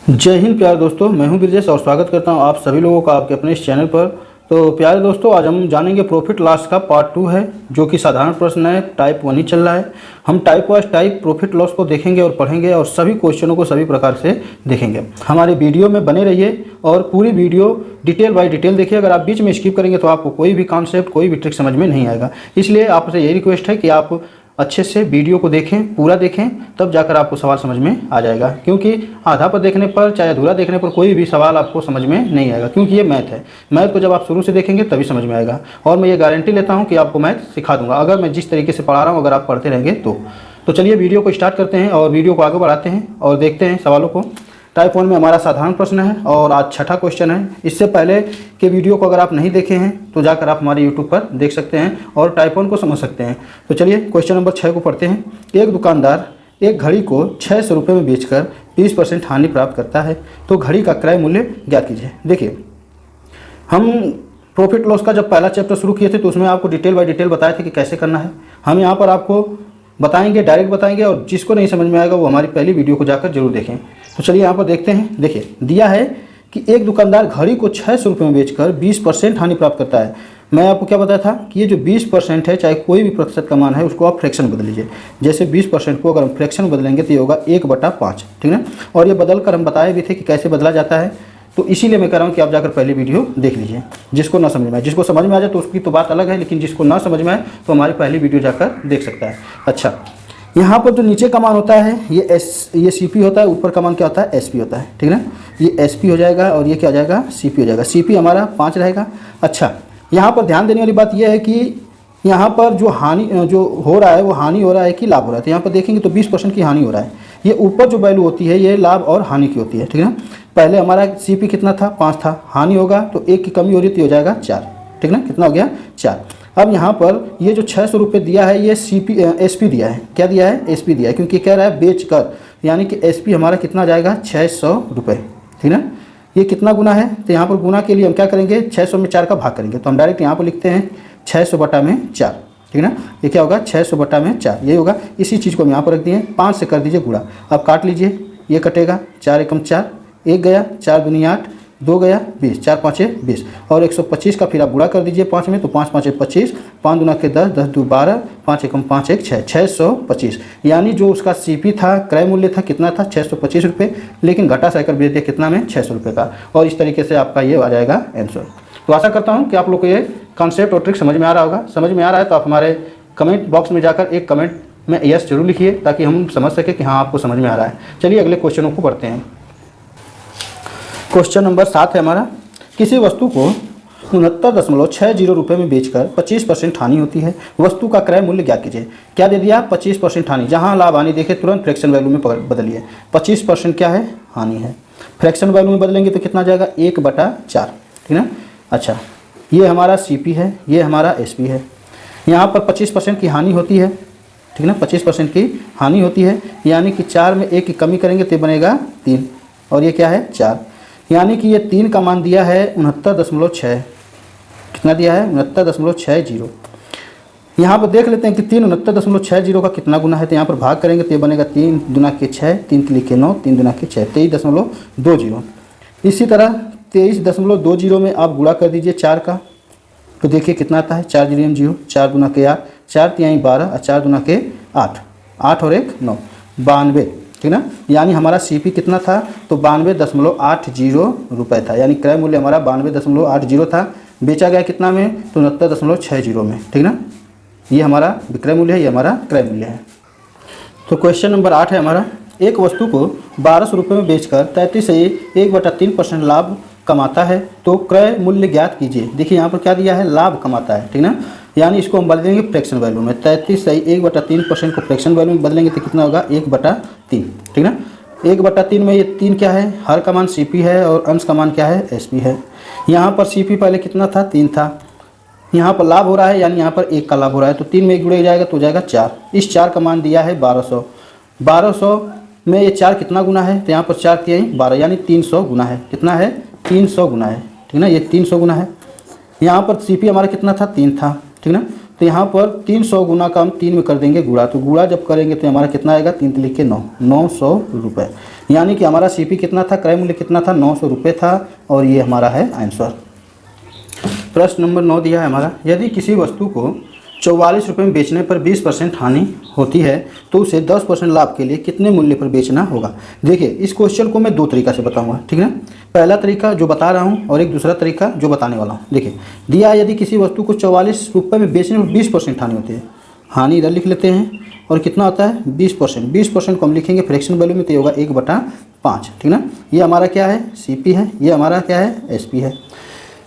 जय हिंद प्यारे दोस्तों, मैं हूं ब्रजेश और स्वागत करता हूं आप सभी लोगों का आपके अपने इस चैनल पर। तो प्यारे दोस्तों, आज हम जानेंगे प्रॉफिट लॉस का पार्ट 2 है, जो कि साधारण प्रश्न है, टाइप 1 ही चल रहा है। हम type wise type profit loss को देखेंगे और पढ़ेंगे और सभी क्वेश्चनों को सभी प्रकार से देखेंगे। हमारे वीडियो में बने रहिए और पूरी वीडियो डिटेल बाय डिटेल देखिए। अगर आप बीच में स्किप करेंगे तो आपको कोई भी कॉन्सेप्ट, कोई भी ट्रिक समझ में नहीं आएगा। इसलिए आपसे यही रिक्वेस्ट है कि आप अच्छे से वीडियो को देखें, पूरा देखें, तब जाकर आपको सवाल समझ में आ जाएगा। क्योंकि आधा पर देखने पर, चाहे अधूरा देखने पर, कोई भी सवाल आपको समझ में नहीं आएगा, क्योंकि ये मैथ है। मैथ को जब आप शुरू से देखेंगे तभी समझ में आएगा। और मैं ये गारंटी लेता हूँ कि आपको मैथ सिखा दूंगा, अगर मैं जिस तरीके से पढ़ा रहा हूँ अगर आप पढ़ते रहेंगे तो चलिए वीडियो को स्टार्ट करते हैं और वीडियो को आगे बढ़ाते हैं और देखते हैं सवालों को। टाइप 1 में हमारा साधारण प्रश्न है और आज छठा क्वेश्चन है। इससे पहले के वीडियो को अगर आप नहीं देखे हैं तो जाकर आप हमारे यूट्यूब पर देख सकते हैं और टाइप 1 को समझ सकते हैं। तो चलिए क्वेश्चन नंबर 6 को पढ़ते हैं। एक दुकानदार एक घड़ी को 600 रुपये में बेचकर 20% हानि प्राप्त करता है, तो घड़ी का क्रय मूल्य ज्ञात कीजिए। देखिए, हम प्रॉफिट लॉस का जब पहला चैप्टर शुरू किए थे तो उसमें आपको डिटेल बाय डिटेल बताए थे कि कैसे करना है। हम यहाँ पर आपको बताएंगे, डायरेक्ट बताएंगे, और जिसको नहीं समझ में आएगा वो हमारी पहली वीडियो को जाकर जरूर देखें। तो चलिए यहाँ पर देखते हैं। देखिए, दिया है कि एक दुकानदार घड़ी को 600 रुपये में बेचकर 20% हानि प्राप्त करता है। मैं आपको क्या बताया था कि ये जो 20% है, चाहे कोई भी प्रतिशत का मान है, उसको आप फ्रैक्शन बदल लीजिए। जैसे 20% को अगर हम फ्रैक्शन बदलेंगे तो ये होगा 1/5, ठीक है ना। और ये बदल कर हम बताए भी थे कि कैसे बदला जाता है। तो इसीलिए मैं कह रहा हूँ कि आप जाकर पहले वीडियो देख लीजिए। जिसको ना समझ में आए, जिसको समझ में आ जाए तो उसकी तो बात अलग है, लेकिन जिसको ना समझ में आए तो हमारी पहली वीडियो जाकर देख सकता है। अच्छा, यहाँ पर जो नीचे का मान होता है ये CP होता है, ऊपर का मान क्या होता है, SP होता है, ठीक है ना। ये SP हो जाएगा और ये क्या हो जाएगा, CP हो जाएगा। CP हमारा 5 रहेगा। अच्छा, यहाँ पर ध्यान देने वाली बात यह है कि यहाँ पर जो हानि जो हो रहा है वो हानि हो रहा है कि लाभ हो रहा है। तो यहाँ पर देखेंगे तो 20% की हानि हो रहा है। ये ऊपर जो वैल्यू होती है ये लाभ और हानि की होती है, ठीक है ना। पहले हमारा CP कितना था, 5 था। हानि होगा तो 1 की कमी हो रही थी, हो जाएगा 4, ठीक है ना। कितना हो गया, 4। अब यहाँ पर ये जो 600 रुपये दिया है ये SP दिया है। क्या दिया है, SP दिया है, क्योंकि कह रहा है बेच कर, यानी कि SP हमारा कितना जाएगा, 600 रुपये, ठीक है ना। ये कितना गुना है, तो यहाँ पर गुना के लिए हम क्या करेंगे, 600 में 4 का भाग करेंगे। तो हम डायरेक्ट यहाँ पर लिखते हैं 600/4, ठीक है ना। ये क्या होगा, 600/4, ये होगा। इसी चीज़ को हम यहाँ पर रख दिए, 5 से कर दीजिए गुणा। अब काट लीजिए, ये कटेगा, 4 एकम 4, 1 गया, 4 दूनी 8, 2 गया 20, 4 5 20, और 125 का फिर आप गुणा कर दीजिए 5 में, तो 5 5 25, 5 दूना के 10, 10 2 12, 5 एकम 5 1 6, 625। यानी जो उसका CP था, क्रय मूल्य था, कितना था, 625 रुपये, लेकिन घटा सहकर बेच दिया कितना में, 600 रुपये का। और इस तरीके से आपका ये आ जाएगा आंसर। तो आशा करता हूँ कि आप लोग को ये कॉन्सेप्ट और ट्रिक समझ में आ रहा होगा। समझ में आ रहा है तो आप हमारे कमेंट बॉक्स में जाकर एक कमेंट में यस जरूर लिखिए, ताकि हम समझ सकें कि हाँ आपको समझ में आ रहा है। चलिए अगले क्वेश्चनों को पढ़ते हैं। क्वेश्चन नंबर 7 है हमारा। किसी वस्तु को 69.60 रुपये में बेचकर 25% हानि होती है, वस्तु का क्रय मूल्य ज्ञात कीजिए। क्या दे दिया, 25% हानि। जहां लाभ हानि देखे तुरंत फ्रैक्शन वैल्यू में बदलिए। 25% क्या है, हानि है। फ्रैक्शन वैल्यू में बदलेंगे तो कितना जाएगा, 1/4, ठीक है ना। अच्छा, ये हमारा CP है, ये हमारा SP है। यहाँ पर 25% की हानि होती है, ठीक है ना। 25% की हानि होती है, यानी कि 4 में 1 की कमी करेंगे तो बनेगा 3, और ये क्या है, 4। यानी कि ये 3 का मान दिया है 69.6। कितना दिया है, 69.60। यहाँ पर देख लेते हैं कि 3 69.60 का कितना गुना है। तो यहाँ पर भाग करेंगे तो ये बनेगा 3 दूना के 6, 3 के लिए 9, 3 दूना के 6, 23.20। इसी तरह 23.20 में आप गुणा कर दीजिए 4 का, तो देखिए कितना आता है, 4 0 0, 4 दूना के 8, 4 3 12, और 4 दूना के 8, 8 और 1 9, 92, ठीक ना। यानी हमारा CP कितना था, तो 92.80 रुपये था। यानी क्रय मूल्य हमारा 92.80 था। बेचा गया कितना में, तो 69.60 में, ठीक ना। ये हमारा विक्रय मूल्य है, ये हमारा क्रय मूल्य है। तो क्वेश्चन नंबर 8 है हमारा। एक वस्तु को 1200 रुपये में बेचकर 33 से 1/3% लाभ कमाता है, तो क्रय मूल्य ज्ञात कीजिए। देखिए यहाँ पर क्या दिया है, लाभ कमाता है, ठीक ना। यानी इसको हम बदलेंगे फ्रैक्शन वैल्यू में। 33 से 1/3% को फ्रैक्शन वैल्यू में बदलेंगे तो कितना होगा, 1/3, ठीक ना। 1/3 में ये 3 क्या है, हर का मान CP है और अंश का मान क्या है, SP है। यहाँ पर CP पहले कितना था, 3 था। यहाँ पर लाभ हो रहा है, यानी यहाँ पर 1 का लाभ हो रहा है, तो 3 में 1 जुड़े जाएगा तो हो जाएगा 4। इस 4 का मान दिया है 1200। 1200 में ये 4 कितना गुना है, तो यहाँ पर 4 3 12, यानी 300 गुना है। कितना है, 300 गुना है, ठीक ना। ये 300 गुना है। यहाँ पर CP हमारा कितना था, 3 था, ठीक ना। तो यहाँ पर 300 गुना का हम 3 में कर देंगे गुणा, तो गुणा जब करेंगे तो हमारा कितना आएगा, 3 लिख के 9, 900 रुपये। यानी कि हमारा CP कितना था, क्रय मूल्य कितना था, 900 रुपये था और ये हमारा है आंसर। प्रश्न नंबर 9 दिया है हमारा, यदि किसी वस्तु को 44 रुपये में बेचने पर 20% हानि होती है तो उसे 10% लाभ के लिए कितने मूल्य पर बेचना होगा। देखिए इस क्वेश्चन को मैं दो तरीका से बताऊंगा, ठीक है। पहला तरीका जो बता रहा हूं और एक दूसरा तरीका जो बताने वाला हूं। देखिए दिया है यदि किसी वस्तु को 44 रुपये में बेचने पर 20% हानि होती है, हानि इधर लिख लेते हैं और कितना होता है 20%। 20% को हम लिखेंगे फ्रैक्शन वैल्यू में तो ये होगा 1/5, ठीक ना। ये हमारा क्या है CP है, ये हमारा क्या है SP है।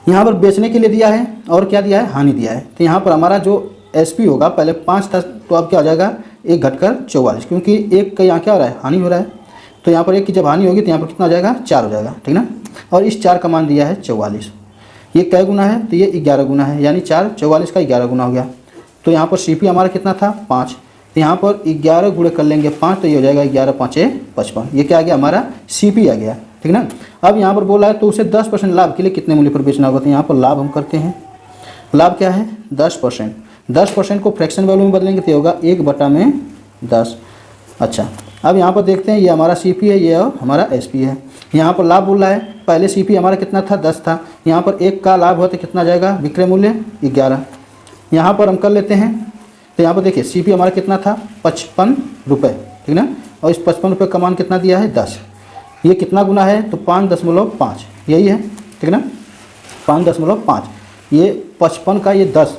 यहाँ पर बेचने के लिए दिया है और क्या दिया है हानि दिया है। तो यहाँ पर हमारा जो SP होगा पहले 5 था तो अब क्या हो जाएगा 1 घटकर 44, क्योंकि 1 का यहाँ क्या हो रहा है हानि हो रहा है। तो यहाँ पर 1 की जब हानि होगी तो यहाँ पर कितना हो जाएगा 4 हो जाएगा, ठीक ना। और इस 4 का मान दिया है 44। ये कै गुना है तो ये 11 गुना है, यानी 4 44 का 11 गुना हो गया। तो यहाँ पर CP हमारा कितना था 5, तो यहाँ पर 11 गुणे कर लेंगे 5 तो ये हो जाएगा 11 5 55। ये क्या आ गया हमारा CP आ गया, ठीक ना। अब यहाँ पर बोला है तो उसे 10% लाभ के लिए कितने मूल्य पर बेचना होगा। तो यहाँ पर लाभ हम करते हैं, लाभ क्या है 10%। 10% को फ्रैक्शन वैल्यू में बदलेंगे तो होगा 1/10। अच्छा अब यहाँ पर देखते हैं ये हमारा CP है, ये और हमारा SP है। यहाँ पर लाभ बोल रहा है, पहले CP हमारा कितना था 10 था, यहाँ पर 1 का लाभ हो तो कितना जाएगा विक्रय मूल्य 11। यहाँ पर हम कर लेते हैं तो यहाँ पर देखिए CP हमारा कितना था 55 रुपये, ठीक ना। और इस 55 रुपये का मान कितना दिया है 10। ये कितना गुना है तो 5.5 यही है, ठीक ना। 5.5 ये 55 का ये 10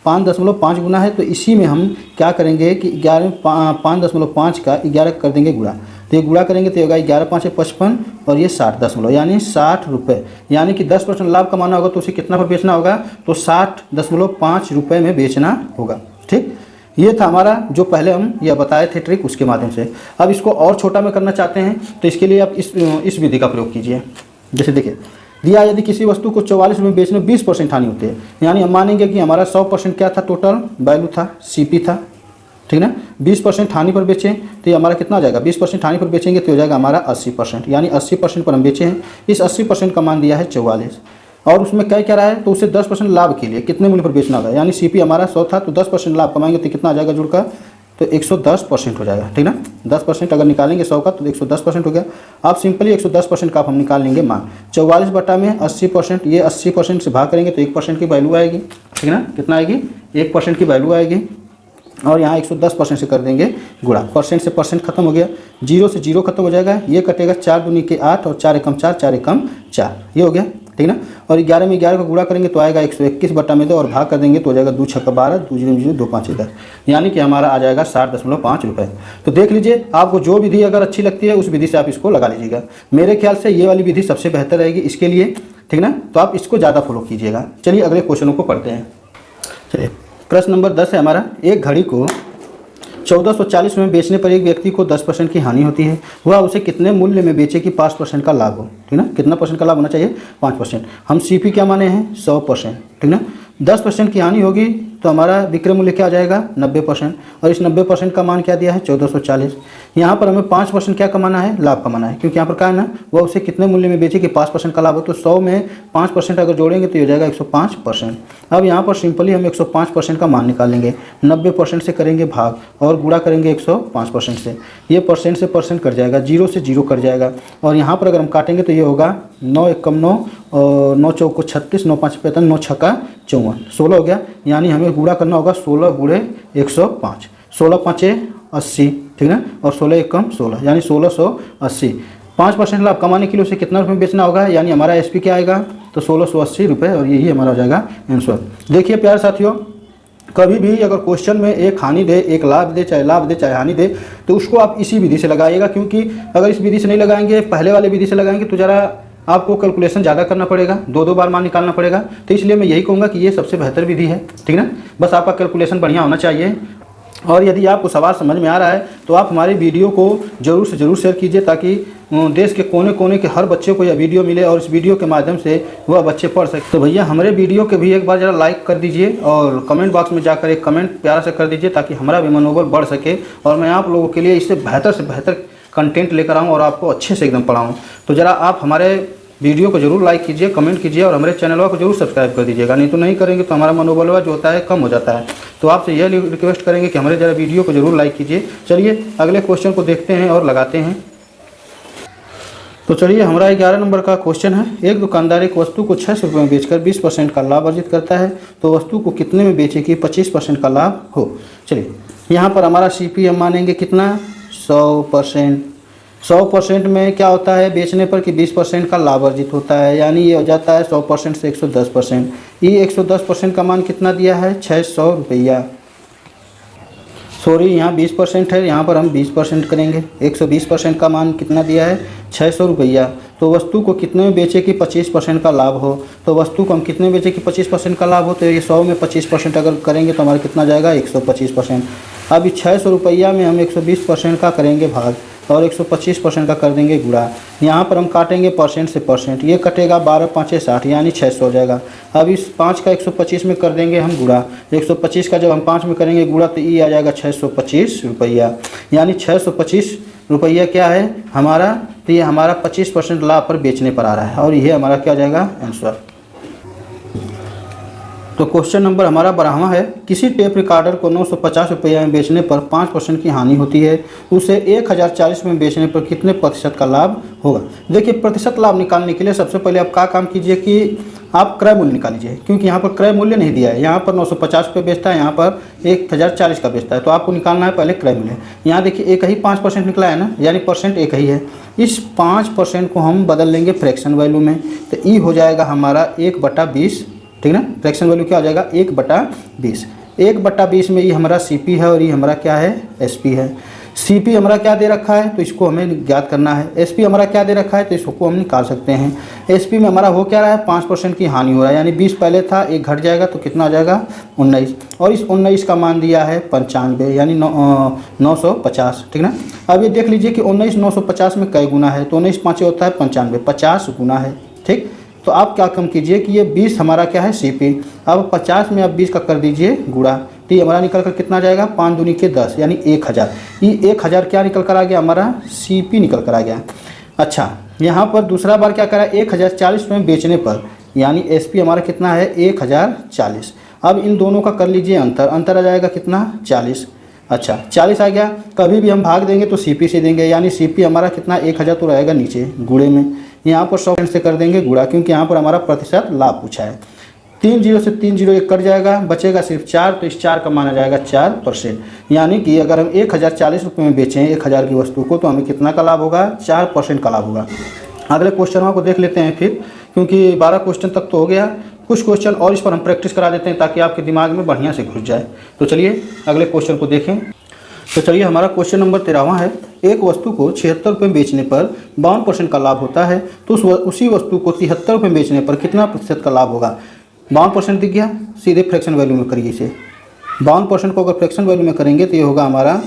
5.5 गुना है। तो इसी में हम क्या करेंगे कि 5.5 का 11 कर देंगे गुणा। तो ये गुणा करेंगे तो होगा 11 5 55 और ये 60 यानी 60 रुपये। यानी कि 10% लाभ कमाना होगा तो उसे कितना पर बेचना होगा तो 60.5 रुपये में बेचना होगा, ठीक। ये था हमारा जो पहले हम यह बताए थे ट्रिक, उसके माध्यम से। अब इसको और छोटा में करना चाहते हैं तो इसके लिए आप इस विधि का प्रयोग कीजिए। जैसे देखिए दिया यदि किसी वस्तु को 44 रुपये में बेचने में 20% हानि होती है, यानी हम मानेंगे कि हमारा 100% क्या था टोटल वैल्यू था CP था, ठीक ना। 20% हानि पर बेचें तो ये हमारा कितना हो जाएगा 20% हानि पर बेचेंगे तो हो जाएगा हमारा 80%, यानी 80% पर हम बेचे हैं। इस 80% का मान दिया है 44 और उसमें क्या रहा है तो उसे 10% लाभ के लिए कितने मूल्य पर बेचना होगा। यानी CP हमारा 100 था तो 10% लाभ कमाएंगे तो कितना आ जाएगा जुड़कर तो 110% हो जाएगा, ठीक ना। 10% अगर निकालेंगे 100 का तो 110% हो गया। आप सिंपली 110% का आप हम निकाल लेंगे मान 44 में 80%, ये 80% से भाग करेंगे तो 1% की वैल्यू आएगी, ठीक ना। कितना आएगी 1% की वैल्यू आएगी और यहाँ 110% से कर देंगे गुणा। परसेंट से परसेंट खत्म हो गया, 0 से 0 खत्म हो जाएगा। ये कटेगा 4 दूनी के 8 और 4 एकम 4 4 एकम 4, ये हो गया, ठीक ना। और 11 में 11 का गुणा करेंगे तो आएगा 121/2 और भाग कर देंगे तो हो जाएगा 2 6 12 2 0 0 2 5 10, यानी कि हमारा आ जाएगा 60.5 रुपये। तो देख लीजिए आपको जो विधि अगर अच्छी लगती है उस विधि से आप इसको लगा लीजिएगा। मेरे ख्याल से ये वाली विधि सबसे बेहतर रहेगी इसके लिए, ठीक ना। तो आप इसको ज़्यादा फॉलो कीजिएगा। चलिए अगले क्वेश्चनों को पढ़ते हैं। चलिए प्रश्न नंबर 10 है हमारा, एक घड़ी को 1440 में बेचने पर एक व्यक्ति को 10% की हानि होती है, वह उसे कितने मूल्य में बेचे कि 5% का लाभ हो, ठीक ना। कितना % का लाभ होना चाहिए 5%। हम CP क्या माने हैं 100%, ठीक ना। 10% की हानि होगी तो हमारा विक्रय मूल्य क्या आ जाएगा 90% और इस 90% का मान क्या दिया है 1440। यहाँ पर हमें 5% क्या कमाना है लाभ कमाना है, क्योंकि यहाँ पर क्या है ना वह उसे कितने मूल्य में बेचे कि 5% का लाभ हो। तो 100 में 5% अगर जोड़ेंगे तो ये हो जाएगा 105%। अब यहाँ पर सिंपली हम 105% का मान निकालेंगे, 90% से करेंगे भाग और गुणा करेंगे 105% से। ये परसेंट से परसेंट कट जाएगा, 0 से 0 कट जाएगा और यहाँ पर अगर हम काटेंगे तो ये होगा 9 एकम 9 और 9 चौको 36 9 5 55 9 छक्का 54 16 हो गया। यानी हमें गुणा करना होगा 16 गुणे 105, 16 5 80, ठीक है, और 16 एकम 16 यानी 1680। 5% लाभ कमाने के लिए उसे कितना रुपये में बेचना होगा, यानी हमारा SP क्या आएगा तो 1680 रुपये और यही हमारा हो जाएगा आंसर। देखिए प्यारे साथियों, कभी भी अगर क्वेश्चन में एक हानि दे एक लाभ दे, चाहे लाभ दे चाहे हानि दे, तो उसको आप इसी विधि से लगाइएगा। क्योंकि अगर इस विधि से नहीं लगाएंगे, पहले वाले विधि से लगाएंगे तो ज़रा आपको कैलकुलेशन ज़्यादा करना पड़ेगा, 2 बार मान निकालना पड़ेगा। तो इसलिए मैं यही कहूँगा कि ये सबसे बेहतर विधि है, ठीक ना। बस आपका कैलकुलेशन बढ़िया होना चाहिए। और यदि आपको सवाल समझ में आ रहा है तो आप हमारी वीडियो को ज़रूर से ज़रूर शेयर कीजिए, ताकि देश के कोने कोने के हर बच्चे को यह वीडियो मिले और इस वीडियो के माध्यम से वह बच्चे पढ़ सके। तो भैया हमारे वीडियो के भी एक बार ज़रा लाइक कर दीजिए और कमेंट बॉक्स में जाकर एक कमेंट प्यारा से कर दीजिए, ताकि हमारा भी मनोबल बढ़ सके और मैं आप लोगों के लिए इससे बेहतर से बेहतर कंटेंट लेकर आऊँ और आपको अच्छे से एकदम पढ़ाऊँ। तो ज़रा आप हमारे वीडियो को जरूर लाइक कीजिए, कमेंट कीजिए और हमारे चैनल को जरूर सब्सक्राइब कर दीजिएगा। नहीं तो नहीं करेंगे तो हमारा मनोबल जो होता है कम हो जाता है। तो आपसे यह रिक्वेस्ट करेंगे कि हमारे जरा वीडियो को जरूर लाइक कीजिए। चलिए अगले क्वेश्चन को देखते हैं और लगाते हैं। तो चलिए हमारा 11 नंबर का क्वेश्चन है। एक दुकानदार एक वस्तु को 600 रुपये में बेचकर 20% का लाभ अर्जित करता है, तो वस्तु को कितने में बेचे कि 25% का लाभ हो। चलिए यहाँ पर हमारा CP हम मानेंगे कितना, 100%। 100% में क्या होता है बेचने पर कि 20% का लाभ अर्जित होता है, यानी ये हो जाता है 100% से 110%। ये 110% का मान कितना दिया है, 600 रुपया। सॉरी यहाँ 20% है, यहाँ पर हम 20% करेंगे। 120% का मान कितना दिया है, 600 रुपया। तो वस्तु को कितने में बेचे कि 25% का लाभ हो। तो वस्तु को हम कितने में बेचे कि 25% का लाभ हो, तो ये 100 में 25% अगर करेंगे तो हमारा कितना जाएगा, 125%। अभी 600 रुपया में हम 120% का करेंगे भाग और 125% का कर देंगे गुणा। यहाँ पर हम काटेंगे परसेंट से परसेंट, ये कटेगा 12 5 60 यानी 600 हो जाएगा। अब इस 5 का 125 में कर देंगे हम गुणा। 125 का जब हम 5 में करेंगे गुणा तो ये आ जाएगा 625 रुपया, यानी 625 रुपया क्या है हमारा, तो ये हमारा 25% लाभ पर बेचने पर आ रहा है और ये हमारा क्या जाएगा आंसर। तो क्वेश्चन नंबर हमारा 12वां है। किसी टेप रिकॉर्डर को 950 रुपये में बेचने पर 5% की हानि होती है, उसे 1040 में बेचने पर कितने प्रतिशत का लाभ होगा। देखिए प्रतिशत लाभ निकालने के लिए सबसे पहले आप क्या काम कीजिए कि आप क्रय मूल्य निकाल लीजिए, क्योंकि यहाँ पर क्रय मूल्य नहीं दिया है। यहाँ पर 950 रुपये बेचता है, यहाँ पर 1040 का बेचता है, तो आपको निकालना है पहले क्रय मूल्य। यहाँ देखिए एक ही 5% निकला है ना, यानी परसेंट एक ही है। इस 5% को हम बदल लेंगे फ्रैक्शन वैल्यू में, तो ई हो जाएगा हमारा 1/20, ठीक ना। फ्रैक्शन वैल्यू क्या हो जाएगा, 1/20। 1/20 में ये हमारा CP है और ये हमारा क्या है, SP है। CP हमारा क्या दे रखा है तो इसको हमें ज्ञात करना है। SP हमारा क्या दे रखा है तो इसको हम निकाल सकते हैं। SP में हमारा हो क्या रहा है, 5% की हानि हो रहा है, यानी 20 पहले था, 1 घट जाएगा तो कितना आ जाएगा 19, और इस 19 का मान दिया है 95 यानी 950, ठीक ना। अब ये देख लीजिए कि 19 950 में कई गुना है, तो 19 5 होता है 95, 50 गुना है, ठीक। तो आप क्या कम कीजिए कि ये 20 हमारा क्या है CP, अब 50 में आप 20 का कर दीजिए गुणा, तो ये हमारा निकल कर कितना जाएगा 5 दूनी के 10 यानी 1000। ये 1000 क्या निकल कर आ गया, हमारा CP निकल कर आ गया। अच्छा यहाँ पर दूसरा बार क्या करा, 1040 में बेचने पर, यानी SP हमारा कितना है 1040। अब इन दोनों का कर लीजिए अंतर, अंतर आ जाएगा कितना 40। अच्छा 40 आ गया, कभी भी हम भाग देंगे तो CP से देंगे, यानी CP हमारा कितना 1000 तो रहेगा नीचे गुणे में, यहाँ पर 100 से कर देंगे गुणा, क्योंकि यहाँ पर हमारा प्रतिशत लाभ पूछा है। 3 0 से 3 0 1 कट जाएगा, बचेगा सिर्फ 4, तो इस 4 का माना जाएगा 4%, यानी कि अगर हम 1040 रुपये में बेचें 1000 की वस्तु को तो हमें कितना का लाभ होगा, 4% का लाभ होगा। अगले क्वेश्चनों को देख लेते हैं फिर, क्योंकि 12 क्वेश्चन तक तो हो गया, कुछ क्वेश्चन और इस पर हम प्रैक्टिस करा देते हैं ताकि आपके दिमाग में बढ़िया से घुस जाए। तो चलिए अगले क्वेश्चन को देखें। तो चलिए हमारा क्वेश्चन नंबर 13वां है। एक वस्तु को 76 रुपये में बेचने पर 52% का लाभ होता है, तो उसी वस्तु को 73 रुपये में बेचने पर कितना प्रतिशत का लाभ होगा। 52% दिख गया, सीधे फ्रैक्शन वैल्यू में करिए इसे। 52% को अगर फ्रैक्शन वैल्यू में करेंगे तो ये होगा हमारा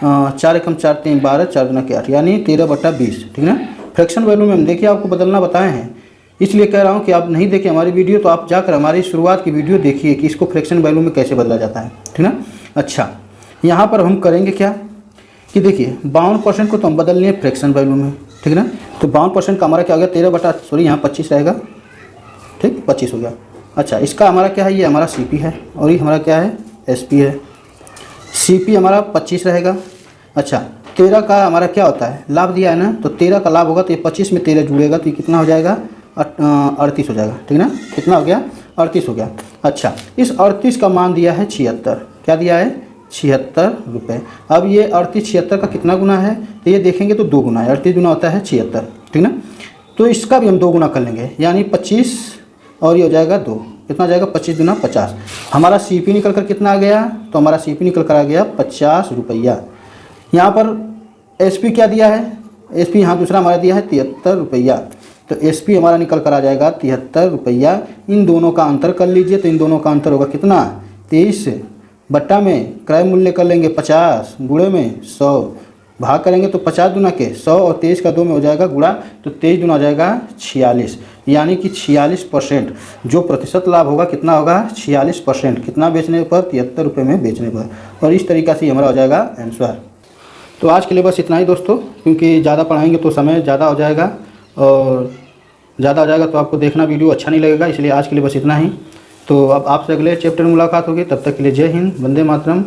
4 एकम 4 3 12 4 दूना के 8 यानी 13/20, ठीक ना। फ्रैक्शन वैल्यू में हम देखिए आपको बदलना बताए हैं, इसलिए कह रहा हूँ कि आप नहीं देखें हमारी वीडियो तो आप जाकर हमारी शुरुआत की वीडियो देखिए कि इसको फ्रैक्शन वैल्यू में कैसे बदला जाता है, ठीक ना। अच्छा यहाँ पर हम करेंगे क्या कि देखिए 52% को तो हम बदल लिए फ्रैक्शन वैल्यू में, ठीक ना। तो 52% का हमारा क्या हो गया, 13 यहाँ 25 रहेगा, ठीक 25 हो गया। अच्छा इसका हमारा क्या है, ये हमारा CP है और ये हमारा क्या है SP है। CP हमारा 25 रहेगा। अच्छा 13 का हमारा क्या होता है, लाभ दिया है ना, तो 13 का लाभ होगा तो ये 25 में 13 जुड़ेगा तो ये कितना हो जाएगा 38 हो जाएगा, ठीक ना। कितना हो गया 38 हो गया। अच्छा इस 38 का मान दिया है 76, क्या दिया है 76 रुपये। अब ये 38 76 का कितना गुना है, तो ये देखेंगे तो 2 गुना है, 38 गुना होता है 76, ठीक ना। तो इसका भी हम 2 गुना कर लेंगे, यानी 25 और ये हो जाएगा 2, कितना जाएगा 25 दूना 50। हमारा CP निकल कर कितना आ गया, तो हमारा CP निकल कर आ गया 50 रुपया। यहाँ पर SP क्या दिया है, SP यहाँ दूसरा हमारा दिया है 73 रुपया, तो SP हमारा निकल कर आ जाएगा 73 रुपया। इन दोनों का अंतर कर लीजिए, तो इन दोनों का अंतर होगा कितना 23 बट्टा में क्रय मूल्य कर लेंगे 50 गुणे में 100, भाग करेंगे तो 50 दूना के 100 और 23 का 2 में हो जाएगा गुणा, तो 23 दूना हो जाएगा 46, यानी कि 46% जो प्रतिशत लाभ होगा कितना होगा 46%, कितना बेचने पर 73 रुपये में बेचने पर। और इस तरीक़ा से हमारा हो जाएगा आंसर। तो आज के लिए बस इतना ही दोस्तों, क्योंकि ज़्यादा पढ़ाएंगे तो समय ज़्यादा हो जाएगा और ज़्यादा हो जाएगा तो आपको देखना वीडियो अच्छा नहीं लगेगा, इसलिए आज के लिए बस इतना ही। तो अब आपसे अगले चैप्टर में मुलाकात होगी, तब तक के लिए जय हिंद, वंदे मातरम।